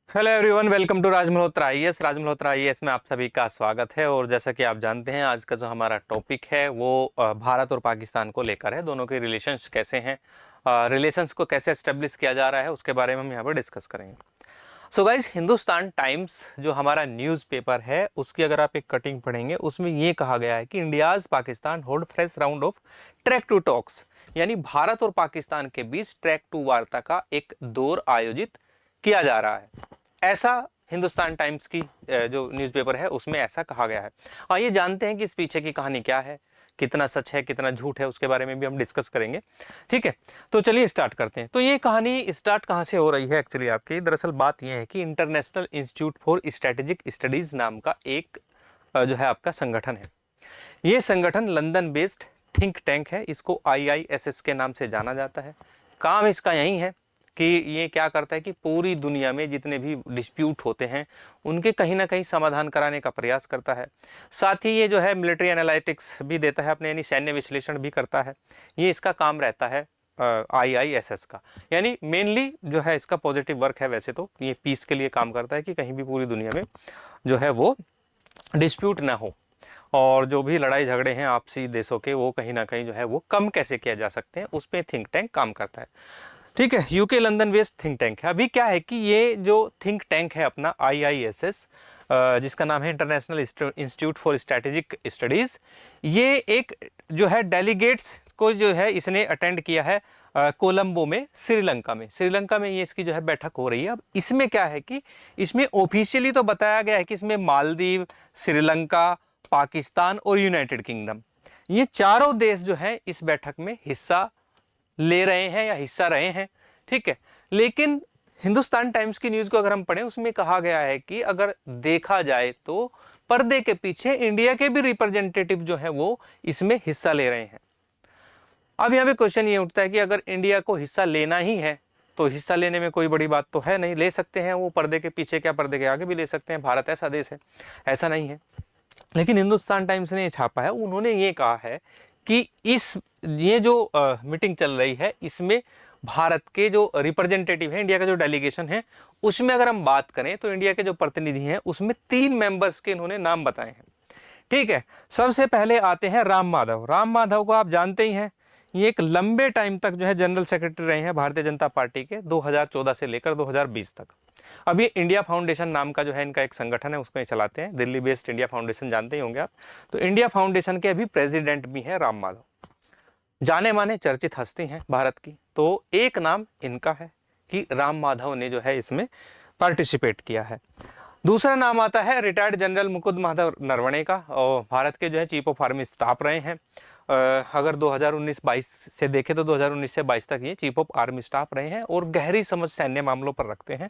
Hello everyone, welcome to Raj Malhotra IAS. Raj Malhotra IAS में आप सभी का स्वागत है। और जैसा कि आप जानते हैं, आज का जो हमारा टॉपिक है वो भारत और पाकिस्तान को लेकर है। दोनों के रिलेशंस कैसे हैं, रिलेशंस को कैसे एस्टेब्लिश किया जा रहा है, उसके बारे में हम यहाँ पर डिस्कस करेंगे। सो गाइज, हिंदुस्तान टाइम्स जो हमारा न्यूज़पेपर है, उसकी अगर आप एक कटिंग पढ़ेंगे, उसमें ये कहा गया है कि India's Pakistan hold fresh round of track two talks, यानी भारत और पाकिस्तान के बीच ट्रैक टू वार्ता का एक दौर आयोजित किया जा रहा है। ऐसा हिंदुस्तान टाइम्स की जो न्यूज़पेपर है उसमें ऐसा कहा गया है। आइए जानते हैं कि इस पीछे की कहानी क्या है, कितना सच है कितना झूठ है, उसके बारे में भी हम डिस्कस करेंगे। ठीक है, तो चलिए स्टार्ट करते हैं। तो ये कहानी स्टार्ट कहाँ से हो रही है एक्चुअली आपकी, दरअसल बात यह है कि international institute for strategic studies नाम का एक जो है आपका संगठन है। ये संगठन लंदन बेस्ड थिंक टैंक है। इसको IISS के नाम से जाना जाता है। काम इसका यही है कि ये क्या करता है कि पूरी दुनिया में जितने भी डिस्प्यूट होते हैं उनके कहीं ना कहीं समाधान कराने का प्रयास करता है। साथ ही ये जो है मिलिट्री एनालिटिक्स भी देता है अपने, यानी सैन्य विश्लेषण भी करता है। ये इसका काम रहता है IISS का। यानी मेनली जो है इसका पॉजिटिव वर्क है। वैसे तो ये पीस के लिए काम करता है कि कहीं भी पूरी दुनिया में जो है वो डिस्प्यूट ना हो, और जो भी लड़ाई झगड़े हैं आपसी देशों के, वो कहीं ना कहीं जो है वो कम कैसे किया जा सकते हैं, उस पर थिंक टैंक काम करता है। ठीक है, UK London based think tank है। अभी क्या है कि ये जो थिंक टैंक है अपना IISS, जिसका नाम है international institute for strategic studies, ये एक जो है डेलीगेट्स को जो है इसने अटेंड किया है कोलंबो में, श्रीलंका में। श्रीलंका में ये इसकी जो है बैठक हो रही है। अब इसमें क्या है कि इसमें ऑफिशियली तो बताया गया है कि इसमें मालदीव, श्रीलंका, पाकिस्तान और यूनाइटेड किंगडम, ये चारों देश जो है इस बैठक में हिस्सा ले रहे हैं या हिस्सा रहे हैं। ठीक है, लेकिन हिंदुस्तान टाइम्स की न्यूज को अगर हम पढ़ें, उसमें कहा गया है कि अगर देखा जाए तो पर्दे के पीछे इंडिया के भी रिप्रेजेंटेटिव जो है वो इसमें हिस्सा ले रहे हैं। अब यहाँ पे क्वेश्चन ये उठता है कि अगर इंडिया को हिस्सा लेना ही है तो हिस्सा लेने में कोई बड़ी बात तो है नहीं, ले सकते हैं वो। पर्दे के पीछे क्या, पर्दे के आगे भी ले सकते हैं। भारत ऐसा देश है, ऐसा नहीं है। लेकिन हिंदुस्तान टाइम्स ने ये छापा है, उन्होंने ये कहा है कि ये जो मीटिंग चल रही है, इसमें भारत के जो रिप्रेजेंटेटिव है, इंडिया का जो डेलीगेशन है, उसमें अगर हम बात करें तो इंडिया के जो प्रतिनिधि हैं उसमें 3 मेंबर्स के इन्होंने नाम बताए हैं। ठीक है, सबसे पहले आते हैं राम माधव। राम माधव को आप जानते ही हैं, ये एक लंबे टाइम तक जो है जनरल सेक्रेटरी रहे हैं भारतीय जनता पार्टी के, 2014 से लेकर 2020 तक। अभी इंडिया फाउंडेशन नाम का जो है इनका एक संगठन है, उसको ये चलाते हैं। दिल्ली बेस्ड इंडिया फाउंडेशन जानते ही होंगे आप। तो इंडिया फाउंडेशन के अभी प्रेसिडेंट भी हैं राम माधव, जाने माने चर्चित हस्ती हैं भारत की। तो एक नाम इनका है कि राम माधव ने जो है इसमें पार्टिसिपेट किया है। दूसरा नाम आता है रिटायर्ड जनरल मुकुंद माधव नरवणे का, और भारत के जो है चीफ ऑफ आर्मी स्टाफ रहे हैं। अगर 2019-22 से देखें तो 2019 से 22 तक ये चीफ ऑफ आर्मी स्टाफ रहे हैं और गहरी समझ सैन्य मामलों पर रखते हैं,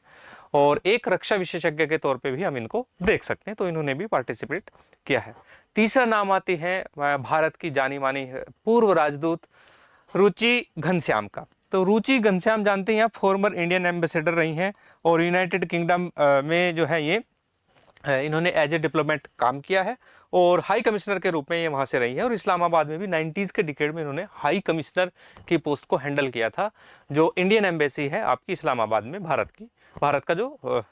और एक रक्षा विशेषज्ञ के तौर पे भी हम इनको देख सकते हैं। तो इन्होंने भी पार्टिसिपेट किया है। तीसरा नाम आती है भारत की जानी मानी पूर्व राजदूत रुचि घनश्याम का। तो रुचि घनश्याम जानते हैं आप, फॉर्मर इंडियन एम्बेसडर रही हैं, और यूनाइटेड किंगडम में जो है ये इन्होंने एज ए डिप्लोमेट काम किया है, और हाई कमिश्नर के रूप में ये वहाँ से रही है। और इस्लामाबाद में भी 90s के डिकेड में इन्होंने हाई कमिश्नर की पोस्ट को हैंडल किया था, जो इंडियन एम्बेसी है आपकी इस्लामाबाद में, भारत का जो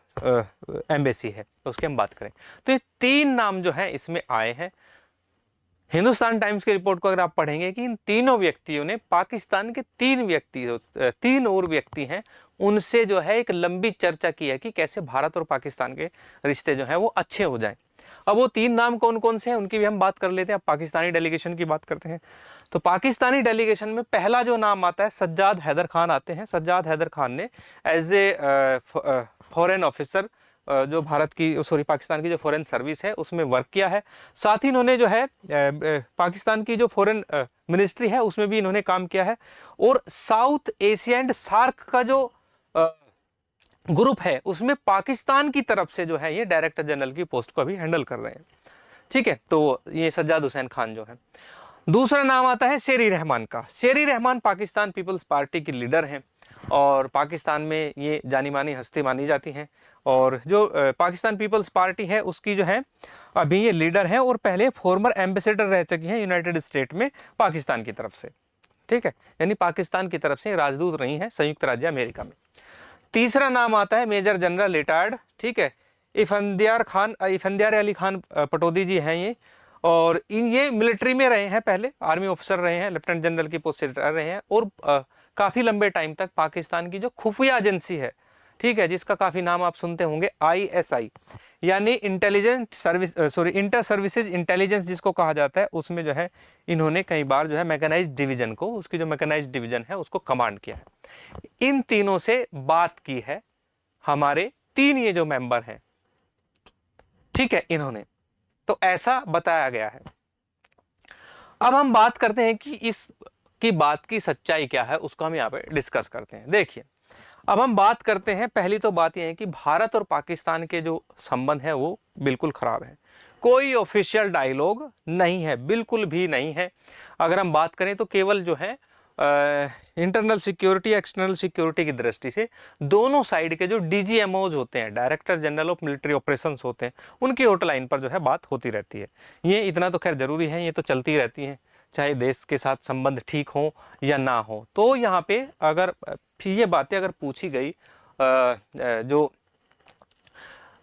एम्बेसी है, उसकी हम बात करें। तो ये 3 नाम जो है इसमें आए हैं। हिंदुस्तान टाइम्स की रिपोर्ट को अगर आप पढ़ेंगे कि इन तीनों व्यक्तियों ने पाकिस्तान के 3 और व्यक्ति हैं, उनसे जो है एक लंबी चर्चा की है कि कैसे भारत और पाकिस्तान के रिश्ते जो हैं वो अच्छे हो जाएं। अब वो 3 नाम कौन कौन से हैं उनकी भी हम बात कर लेते हैं। अब पाकिस्तानी डेलीगेशन की बात करते हैं। तो पाकिस्तानी डेलीगेशन में पहला जो नाम आता है, सज्जाद हैदर खान आते हैं। सज्जाद हैदर खान ने एज ए फॉरेन ऑफिसर जो पाकिस्तान की जो फॉरेन सर्विस है उसमें वर्क किया है। साथ ही इन्होंने जो है पाकिस्तान की जो फॉरेन मिनिस्ट्री है उसमें भी इन्होंने काम किया है, और साउथ एशिया एंड सार्क का जो ग्रुप है उसमें पाकिस्तान की तरफ से जो है ये डायरेक्टर जनरल की पोस्ट को अभी हैंडल कर रहे हैं। ठीक है, तो ये सज्जाद हुसैन खान जो है। दूसरा नाम आता है शेरी रहमान का। शेरी रहमान पाकिस्तान पीपल्स पार्टी की लीडर हैं, और पाकिस्तान में ये जानी मानी हस्ती मानी जाती हैं। और जो पाकिस्तान पीपल्स पार्टी है उसकी जो है अभी ये लीडर हैं, और पहले फॉर्मर एम्बेसडर रह चुकी हैं यूनाइटेड स्टेट में पाकिस्तान की तरफ से। ठीक है, यानी पाकिस्तान की तरफ से राजदूत रही हैं संयुक्त राज्य अमेरिका में। तीसरा नाम आता है मेजर जनरल रिटायर्ड, ठीक है, इफंदियार अली खान पटौदी जी हैं ये, और ये मिलिट्री में रहे हैं, पहले आर्मी ऑफिसर रहे हैं, लेफ्टिनेंट जनरल की पोस्ट से रिटायर रहे हैं, और काफी लंबे टाइम तक पाकिस्तान की जो खुफिया एजेंसी है, ठीक है, जिसका काफी नाम आप सुनते होंगे, ISI यानी intelligence service, sorry inter services intelligence जिसको कहा जाता है, उसमें जो है इन्होंने कई बार जो है मैकेनाइज्ड डिवीजन को, उसकी जो मैकेनाइज्ड डिवीजन है उसको कमांड किया है। इन तीनों से बात की है हमारे 3 ये जो मेंबर हैं, ठीक है, इन्होंने, तो ऐसा बताया गया है। अब हम बात करते हैं कि इस की बात की सच्चाई क्या है, उसको हम यहाँ पे डिस्कस करते हैं। देखिए, अब हम बात करते हैं, पहली तो बात यह है कि भारत और पाकिस्तान के जो संबंध है वो बिल्कुल खराब है, कोई ऑफिशियल डायलॉग नहीं है, बिल्कुल भी नहीं है। अगर हम बात करें तो केवल जो है इंटरनल सिक्योरिटी, एक्सटर्नल सिक्योरिटी की दृष्टि से दोनों साइड के जो DGMOs होते हैं, director general of military operations होते हैं, उनकी हॉटलाइन पर जो है बात होती रहती है। ये इतना तो खैर जरूरी है, ये तो चलती रहती है, चाहे देश के साथ संबंध ठीक हो या ना हो। तो यहाँ पे अगर ये बातें अगर पूछी गई,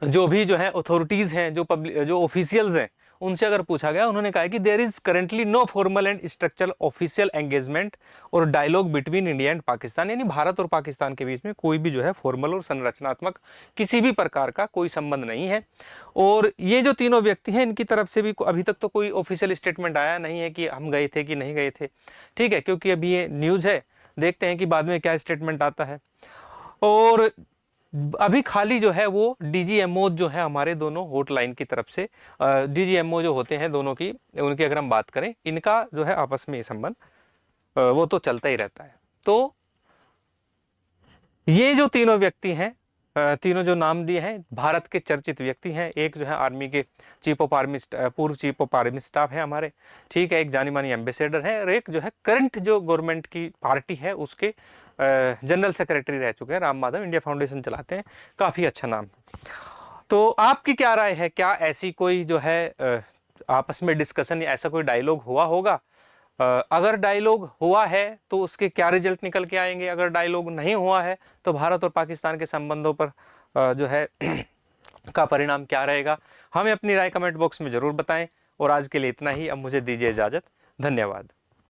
जो भी जो है अथॉरिटीज हैं, जो ऑफिशियल्स हैं, उनसे अगर पूछा गया, उन्होंने कहा कि there is currently no formal and structural official engagement और dialogue between India and Pakistan, यानी भारत और पाकिस्तान के बीच में कोई भी जो है फॉर्मल और संरचनात्मक किसी भी प्रकार का कोई संबंध नहीं है। और ये जो तीनों व्यक्ति हैं, इनकी तरफ से भी अभी तक तो कोई ऑफिशियल स्टेटमेंट आया नहीं है कि हम गए थे कि नहीं गए थे, ठीक है, क्योंकि अभी ये न्यूज है, देखते हैं कि बाद में क्या स्टेटमेंट आता है। और अभी खाली जो है वो DGMO जो है हमारे दोनों हॉटलाइन की तरफ से, DGMO जो होते हैं दोनों की, उनकी अगर हम बात करें, इनका जो है आपस में ये संबंध वो तो चलता ही रहता है। तो ये जो तीनों व्यक्ति हैं, तीनों जो नाम दिए हैं, भारत के चर्चित व्यक्ति हैं। एक जो है आर्मी के पूर्व चीफ ऑफ आर्मी स्टाफ है हमारे, ठीक है, एक जानी मानी एम्बेसडर है, और एक जो है करंट जो गवर्नमेंट की पार्टी है उसके जनरल सेक्रेटरी रह चुके हैं, राम माधव, इंडिया फाउंडेशन चलाते हैं, काफी अच्छा नाम। तो आपकी क्या राय है, क्या ऐसी कोई जो है आपस में डिस्कशन या ऐसा कोई डायलॉग हुआ होगा? अगर डायलॉग हुआ है तो उसके क्या रिजल्ट निकल के आएंगे? अगर डायलॉग नहीं हुआ है तो भारत और पाकिस्तान के संबंधों पर जो है का परिणाम क्या रहेगा? हमें अपनी राय कमेंट बॉक्स में जरूर बताएं। और आज के लिए इतना ही, अब मुझे दीजिए इजाजत। धन्यवाद।